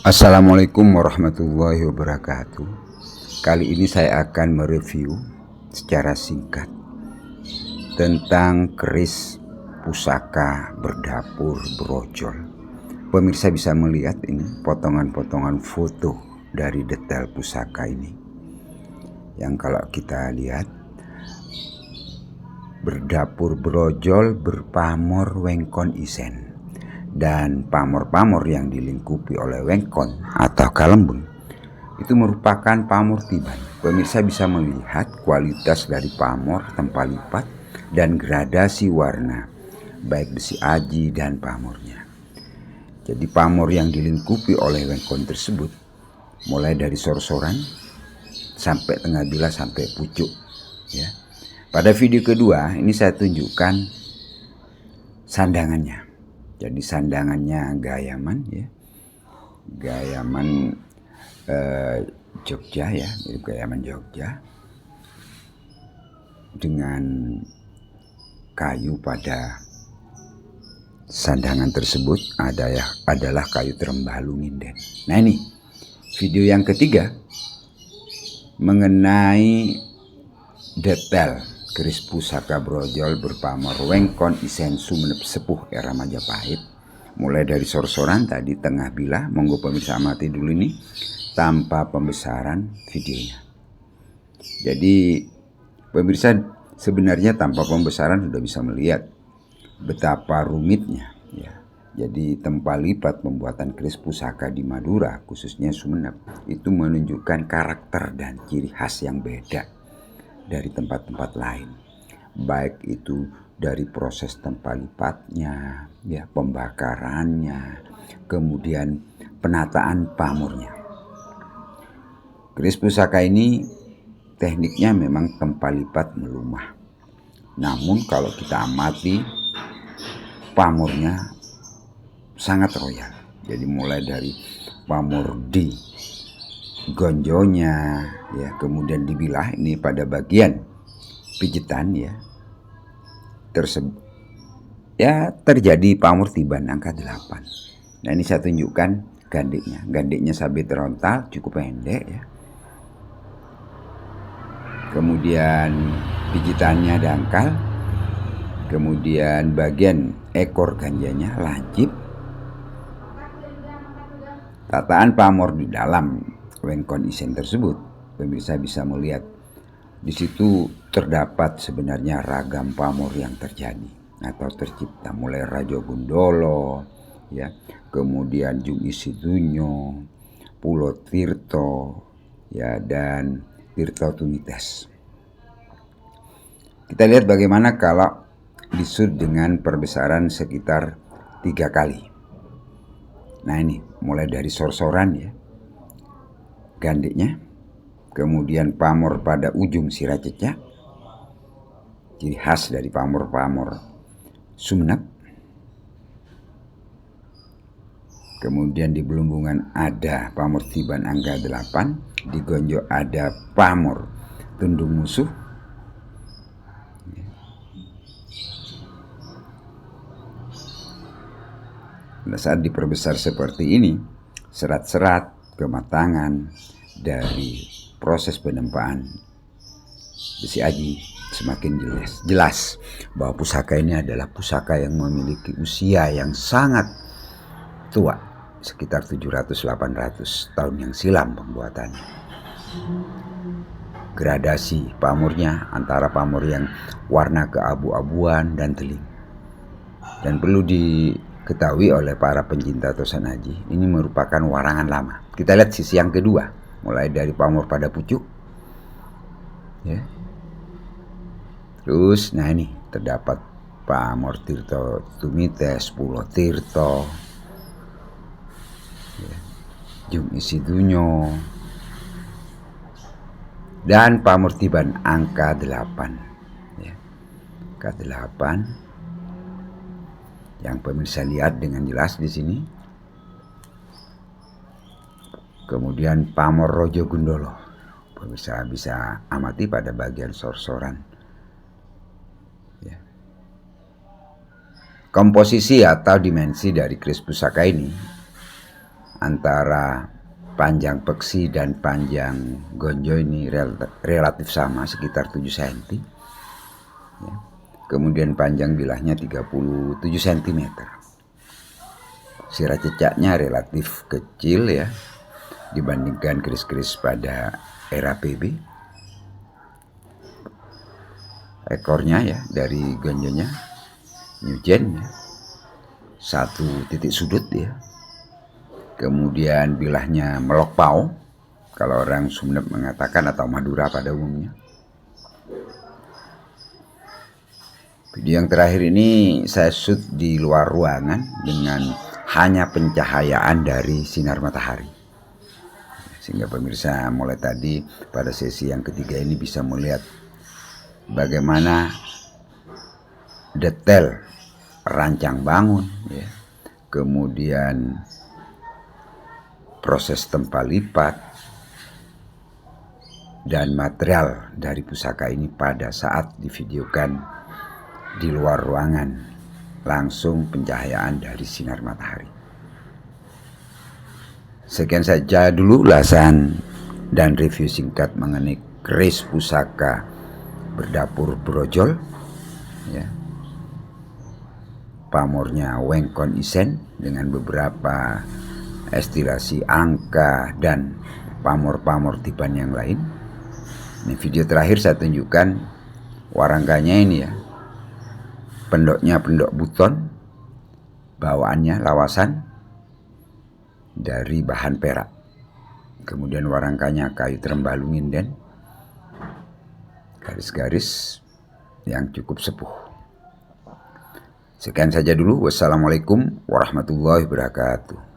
Assalamualaikum warahmatullahi wabarakatuh. Kali ini saya akan mereview secara singkat tentang keris pusaka berdapur brojol. Pemirsa bisa melihat ini potongan-potongan foto dari detail pusaka ini. Yang kalau kita lihat, berdapur brojol berpamor wengkon isen. Dan pamor-pamor yang dilingkupi oleh wengkon atau kalembung itu merupakan pamor tiban. Pemirsa bisa melihat kualitas dari pamor, tempat lipat, dan gradasi warna, baik besi aji dan pamornya. Jadi pamor yang dilingkupi oleh wengkon tersebut mulai dari sor-soran sampai tengah bilas sampai pucuk. Ya. Pada video kedua ini saya tunjukkan sandangannya. Jadi sandangannya Gayaman, ya, Gayaman Jogja, ya, Gayaman Jogja, dengan kayu pada sandangan tersebut adalah kayu terembalu nginden. Nah, ini video yang ketiga mengenai detail keris pusaka brojol berpamor wengkon isen Sumeneb sepuh era Majapahit, mulai dari sor-soran tadi tengah bila. Monggo pemirsa amati dulu ini tanpa pembesaran videonya. Jadi pemirsa sebenarnya tanpa pembesaran sudah bisa melihat betapa rumitnya, ya. Jadi tempat lipat pembuatan keris pusaka di Madura, khususnya Sumeneb, itu menunjukkan karakter dan ciri khas yang beda dari tempat-tempat lain, baik itu dari proses tempat lipatnya, ya, pembakarannya, kemudian penataan pamornya. Keris pusaka ini tekniknya memang tempat lipat melumah, namun kalau kita amati pamornya sangat royal. Jadi mulai dari pamor di gonjonya, ya, kemudian dibilah ini pada bagian pijitan, ya, tersebut, ya, terjadi pamor tiban angka 8. Nah, ini saya tunjukkan gandiknya sabit rontal cukup pendek, ya, kemudian pijitannya dangkal, kemudian bagian ekor ganjanya lancip. Tataan pamor di dalam wengkon isen tersebut, pemirsa bisa melihat di situ terdapat sebenarnya ragam pamor yang terjadi atau tercipta, mulai Rajo Gundolo, ya, kemudian Jung Isidunyo, Pulo Tirto, ya, dan Tirto Tumites. Kita lihat bagaimana kalau disud dengan perbesaran sekitar 3 kali. Nah, ini mulai dari sor-soran, ya, gandiknya, kemudian pamor pada ujung sirah cecak, ciri khas dari pamor-pamor Sumeneb. Kemudian di Belumbungan ada pamor tiban angka 8, di Gonjo ada pamor tundung musuh. Pada saat diperbesar seperti ini, serat-serat kematangan dari proses penempaan besi aji semakin jelas bahwa pusaka ini adalah pusaka yang memiliki usia yang sangat tua, sekitar 700-800 tahun yang silam pembuatannya. Gradasi pamornya antara pamor yang warna keabu-abuan dan teling. Dan perlu diketahui oleh para pencinta tosan aji, ini merupakan warangan lama. Kita lihat sisi yang kedua, mulai dari pamor pada pucuk, ya. Terus, nah, ini terdapat pamor Tirto Tumites, Pulo Tirto, ya, Jung Isidunyo, dan pamor tiban angka 8, ya, angka 8 yang pemirsa lihat dengan jelas di sini. Kemudian pamor Rajo Gundolo, pemirsa bisa amati pada bagian sor-soran. Ya. Komposisi atau dimensi dari keris pusaka ini antara panjang peksi dan panjang gonjo ini relatif sama, sekitar 7 cm. Ya. Kemudian panjang bilahnya 37 cm. Sirah cecaknya relatif kecil ya dibandingkan keris-keris pada era PB. Ekornya ya dari gonjonya Newgen ya, 1 titik sudut ya. Kemudian bilahnya melokpau, kalau orang Sumeneb mengatakan, atau Madura pada umumnya. Video yang terakhir ini saya shoot di luar ruangan dengan hanya pencahayaan dari sinar matahari, sehingga pemirsa mulai tadi pada sesi yang ketiga ini bisa melihat bagaimana detail rancang bangun ya. Kemudian proses tempa lipat dan material dari pusaka ini pada saat divideokan di luar ruangan, langsung pencahayaan dari sinar matahari. Sekian saja dulu ulasan dan review singkat mengenai keris pusaka berdapur brojol ya. Pamornya Wengkon Isen dengan beberapa estilasi angka dan pamor-pamor tipan yang lain. Ini video terakhir saya tunjukkan warangkanya ini ya. Pendoknya pendok buton, bawaannya lawasan dari bahan perak. Kemudian warangkanya kayu terembalu nginden, garis-garis yang cukup sepuh. Sekian saja dulu. Wassalamualaikum warahmatullahi wabarakatuh.